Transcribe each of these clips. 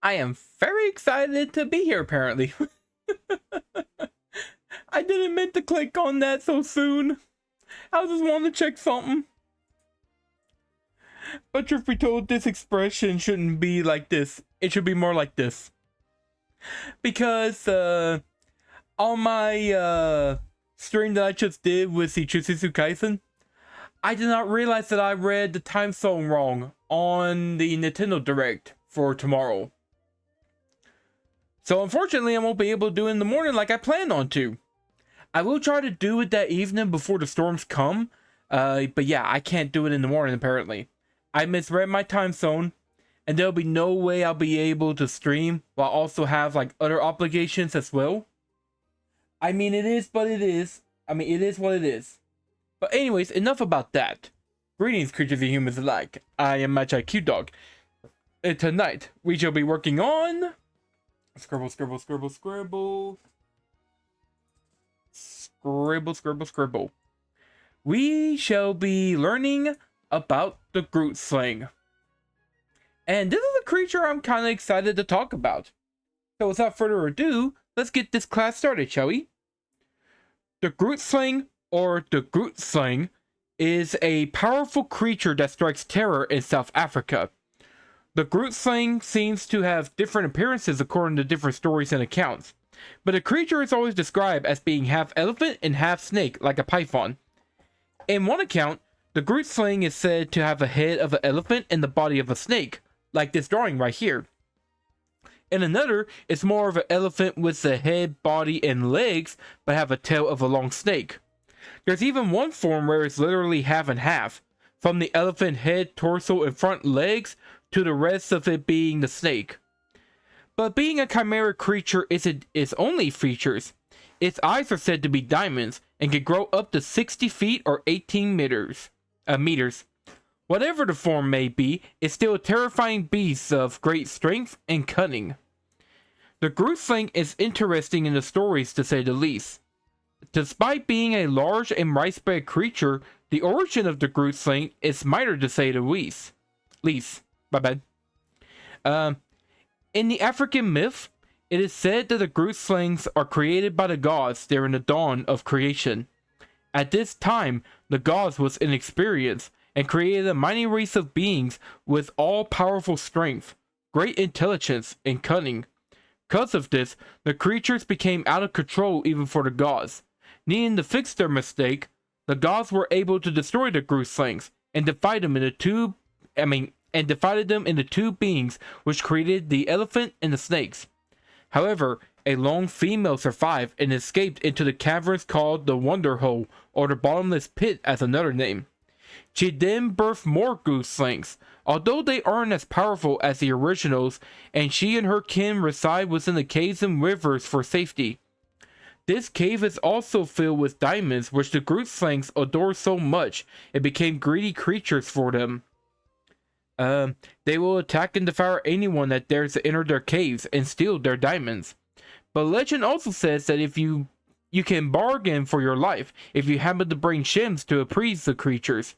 I am very excited to be here, apparently. I didn't mean to click on that so soon. I just wanted to check something. But truth be told, this expression shouldn't be like this. It should be more like this. Because, on my, stream that I just did with the Jujutsu Kaisen, I did not realize that I read the time zone wrong on the Nintendo Direct for tomorrow. So unfortunately, I won't be able to do it in the morning like I planned on to. I will try to do it that evening before the storms come. But yeah, I can't do it in the morning apparently. I misread my time zone, and there'll be no way I'll be able to stream while also have like other obligations as well. I mean, it is what it is. But anyways, enough about that. Greetings, creatures and humans alike. I am MagiQDog. And tonight, we shall be working on... Scribble. We shall be learning about the Grootslang. And this is a creature I'm kind of excited to talk about. So without further ado, let's get this class started, shall we? The Grootslang, or the Grootslang, is a powerful creature that strikes terror in South Africa. The Grootslang seems to have different appearances according to different stories and accounts, but the creature is always described as being half elephant and half snake, like a python. In one account, the Grootslang is said to have a head of an elephant and the body of a snake, like this drawing right here. In another, it's more of an elephant with the head, body, and legs, but have a tail of a long snake. There's even one form where it's literally half and half, from the elephant head, torso, and front legs, to the rest of it being the snake. But being a chimera creature isn't its only features. Its eyes are said to be diamonds, and can grow up to 60 feet or 18 meters. Whatever the form may be, it's still a terrifying beast of great strength and cunning. The Grootslang is interesting in the stories, to say the least. Despite being a large and widespread creature, the origin of the Grootslang is minor, to say the least. In the African myth, it is said that the Grootslangs are created by the gods during the dawn of creation. At this time, the gods was inexperienced and created a mighty race of beings with all-powerful strength, great intelligence, and cunning. Because of this, the creatures became out of control even for the gods. Needing to fix their mistake, the gods were able to destroy the Grootslangs and divided them into two beings, which created the elephant and the snakes. However, a lone female survived and escaped into the caverns called the Wonder Hole, or the Bottomless Pit as another name. She then birthed more Grootslangs, although they aren't as powerful as the originals, and she and her kin reside within the caves and rivers for safety. This cave is also filled with diamonds, which the Grootslangs adore so much, it became greedy creatures for them. They will attack and devour anyone that dares to enter their caves and steal their diamonds. But legend also says that if you can bargain for your life if you happen to bring shims to appease the creatures.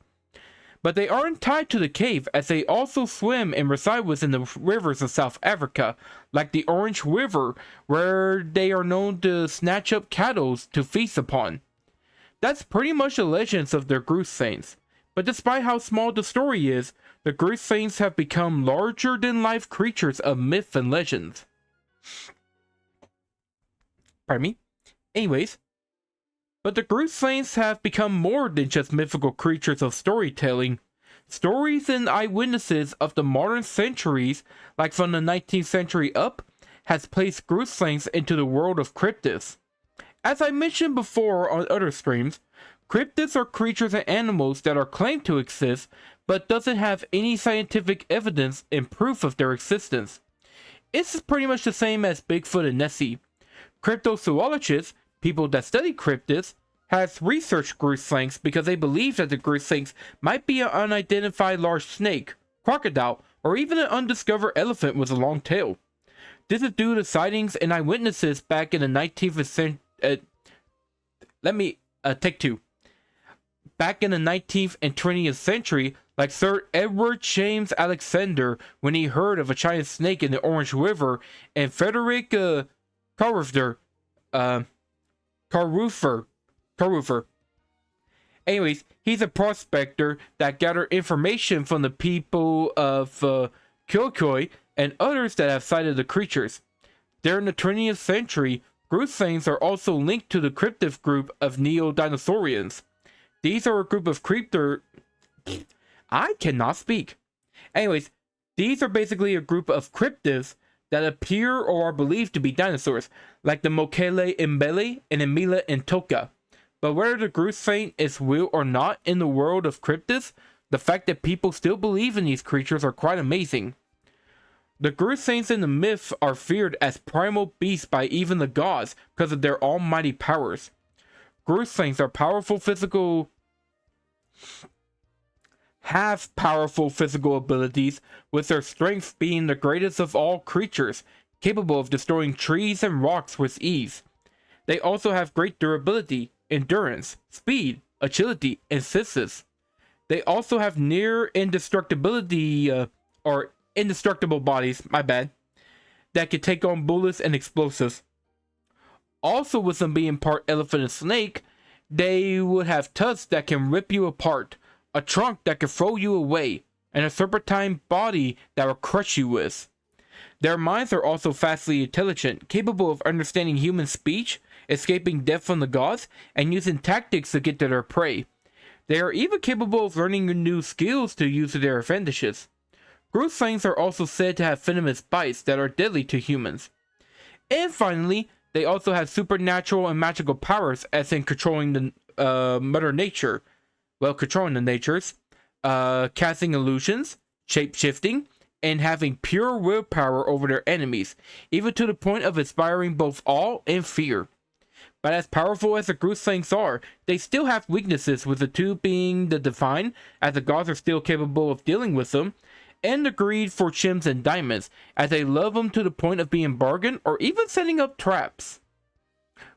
But they aren't tied to the cave, as they also swim and reside within the rivers of South Africa, like the Orange River, where they are known to snatch up cattle to feast upon. That's pretty much the legends of their Grootslangs. But despite how small the story is, the Grootslangs have become larger-than-life creatures of myth and legends. Pardon me? Anyways, but the Grootslangs have become more than just mythical creatures of storytelling. Stories and eyewitnesses of the modern centuries, like from the 19th century up, has placed Grootslangs into the world of cryptids. As I mentioned before on other streams, cryptids are creatures and animals that are claimed to exist, but doesn't have any scientific evidence and proof of their existence. It's pretty much the same as Bigfoot and Nessie. Cryptozoologists, people that study cryptids, has researched Grootslangs because they believe that the Grootslangs might be an unidentified large snake, crocodile, or even an undiscovered elephant with a long tail. This is due to sightings and eyewitnesses back in the 19th century. Back in the 19th and 20th century, like Sir Edward James Alexander when he heard of a giant snake in the Orange River, and Frederick Carruthers, Carruthers. Anyways, he's a prospector that gathered information from the people of Kilcoy and others that have sighted the creatures. During the 20th century, Grootslings are also linked to the cryptid group of Neo-Dinosaurians. These are a group of I cannot speak. Anyways, these are basically a group of cryptids that appear or are believed to be dinosaurs, like the Mokele Mbembe and Emela Ntouka. But whether the Grootslang is real or not in the world of cryptids, the fact that people still believe in these creatures are quite amazing. The Grootslangs in the myth are feared as primal beasts by even the gods because of their almighty powers. Grootslangs are have powerful physical abilities, with their strength being the greatest of all creatures, capable of destroying trees and rocks with ease. They also have great durability, endurance, speed, agility, and physis. They also have near indestructibility, or indestructible bodies, that can take on bullets and explosives. Also, with them being part elephant and snake, they would have tusks that can rip you apart, a trunk that can throw you away, and a serpentine body that will crush you with. Their minds are also vastly intelligent, capable of understanding human speech, escaping death from the gods, and using tactics to get to their prey. They are even capable of learning new skills to use to their advantages. Grootslangs are also said to have venomous bites that are deadly to humans. And finally, they also have supernatural and magical powers, as in controlling the Mother Nature. Well, controlling the natures, casting illusions, shape-shifting, and having pure willpower over their enemies, even to the point of inspiring both awe and fear. But as powerful as the Grootslangs are, they still have weaknesses, with the two being the divine, as the gods are still capable of dealing with them, and the greed for gems and diamonds, as they love them to the point of being bargained or even setting up traps.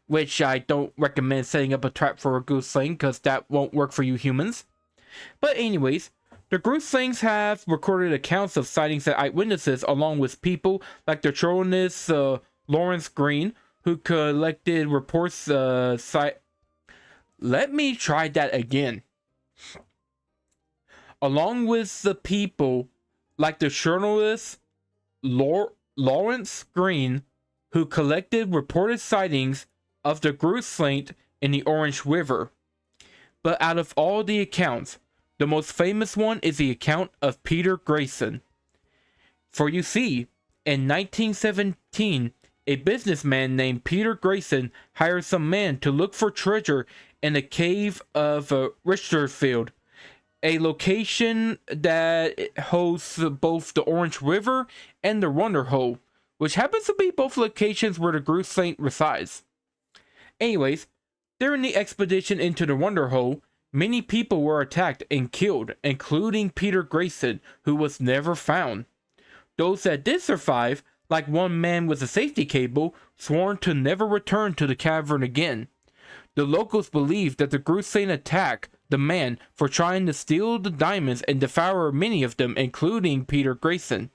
Which I don't recommend setting up a trap for a Grootslang, because that won't work for you humans. But anyways, the Grootslangs have recorded accounts of sightings and eyewitnesses, along with people like the journalist Lawrence Green, who collected reports. Let me try that again. Along with the people like the journalist Lawrence Green, who collected reported sightings of the Grootslang in the Orange River. But out of all the accounts, the most famous one is the account of Peter Grayson. For you see, in 1917, a businessman named Peter Grayson hired some man to look for treasure in the cave of Richterfield, a location that hosts both the Orange River and the Wonder Hole, which happens to be both locations where the Grootslang resides. Anyways, during the expedition into the Wonder Hole, many people were attacked and killed, including Peter Grayson, who was never found. Those that did survive, like one man with a safety cable, sworn to never return to the cavern again. The locals believed that the Grootslang attacked the man for trying to steal the diamonds and devour many of them, including Peter Grayson.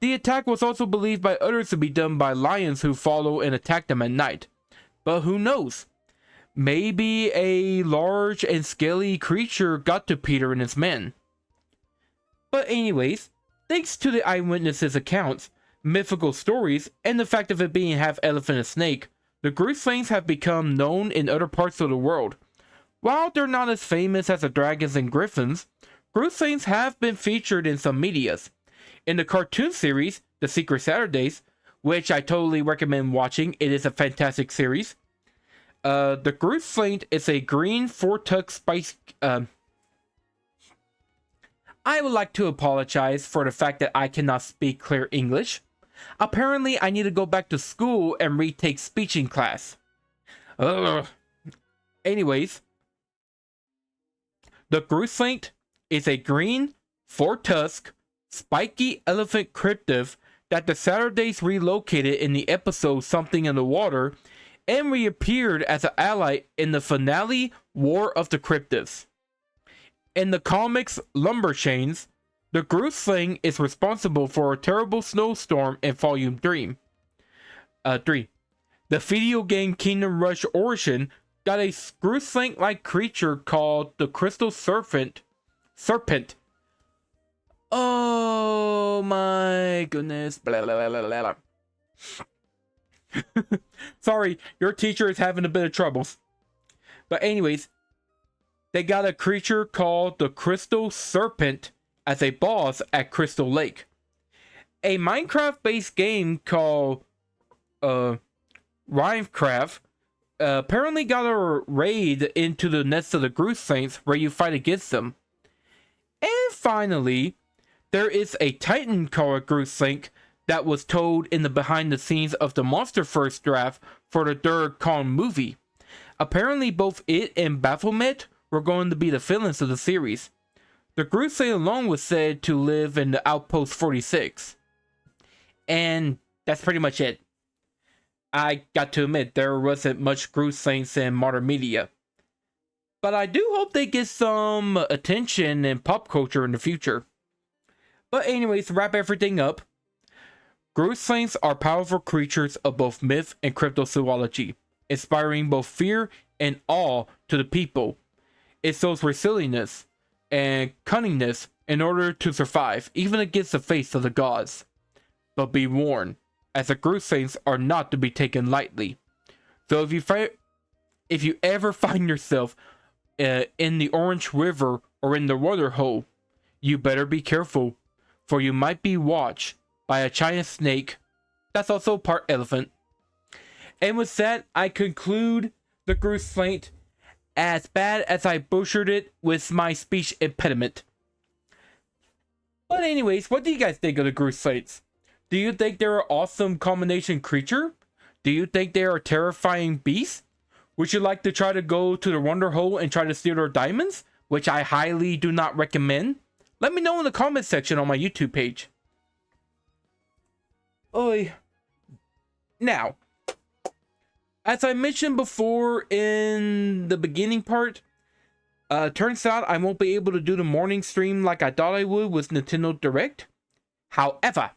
The attack was also believed by others to be done by lions who follow and attack them at night. But who knows? Maybe a large and scaly creature got to Peter and his men. But anyways, thanks to the eyewitnesses' accounts, mythical stories, and the fact of it being half elephant and snake, the Grootslangs have become known in other parts of the world. While they're not as famous as the dragons and griffins, Grootslangs have been featured in some medias. In the cartoon series, The Secret Saturdays, which I totally recommend watching, it is a fantastic series. The Grootslang is a green four-tuck spice. I would like to apologize for the fact that I cannot speak clear English. Apparently, I need to go back to school and retake speeching class. Anyways, the Grootslang is a green, four-tusk, spiky elephant cryptid that the Saturdays relocated in the episode Something in the Water, and reappeared as an ally in the finale War of the Cryptids. In the comics Lumber Chains, the Grootslang is responsible for a terrible snowstorm in Volume 3. The video game Kingdom Rush Origin got a Grootslang-like creature called the Crystal Serpent. Oh my goodness. Blah, blah, blah, blah, blah. Sorry, your teacher is having a bit of troubles. But anyways, they got a creature called the Crystal Serpent as a boss at Crystal Lake. A Minecraft-based game called Rhymecraft apparently got a raid into the nest of the Grootslangs where you fight against them. And finally, there is a Titan called Grootslang that was told in the behind the scenes of the MonsterVerse draft for the third Kong movie. Apparently both it and Baphomet were going to be the villains of the series. The Grootslang alone was said to live in the Outpost 46. And that's pretty much it. I got to admit, there wasn't much Grootslangs in modern media. But I do hope they get some attention in pop culture in the future. But anyways, to wrap everything up, Grootslangs are powerful creatures of both myth and cryptozoology, inspiring both fear and awe to the people. It shows resilience and cunningness in order to survive, even against the face of the gods. But be warned, as the Grootslangs are not to be taken lightly. So if you ever find yourself in the Orange River or in the water hole, you better be careful, for you might be watched by a giant snake that's also part elephant. And with that, I conclude the Grootslang, as bad as I butchered it with my speech impediment. But anyways, what do you guys think of the Grootslangs? Do you think they're an awesome combination creature? Do you think they're a terrifying beast? Would you like to try to go to the Wonder Hole and try to steal their diamonds? Which I highly do not recommend. Let me know in the comment section on my YouTube page. Now, as I mentioned before in the beginning part, turns out I won't be able to do the morning stream like I thought I would with Nintendo Direct. However,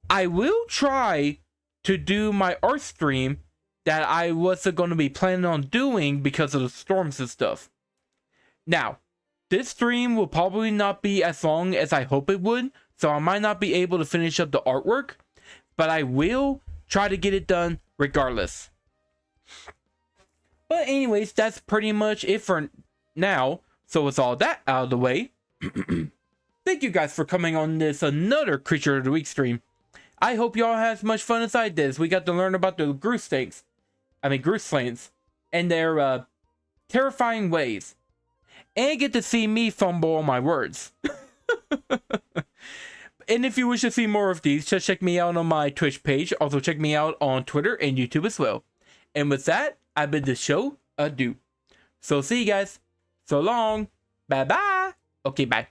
I will try to do my art stream that I wasn't going to be planning on doing because of the storms and stuff. Now, this stream will probably not be as long as I hope it would, so I might not be able to finish up the artwork, but I will try to get it done regardless. But anyways, that's pretty much it for now. So with all that out of the way, thank you guys for coming on this another Creature of the Week stream. I hope y'all had as much fun as I did. We got to learn about the Grootslangs, and their terrifying ways, and get to see me fumble on my words. And if you wish to see more of these, just check me out on my Twitch page. Also check me out on Twitter and YouTube as well. And with that, I bid the show adieu. So see you guys. So long. Bye bye. Okay, bye.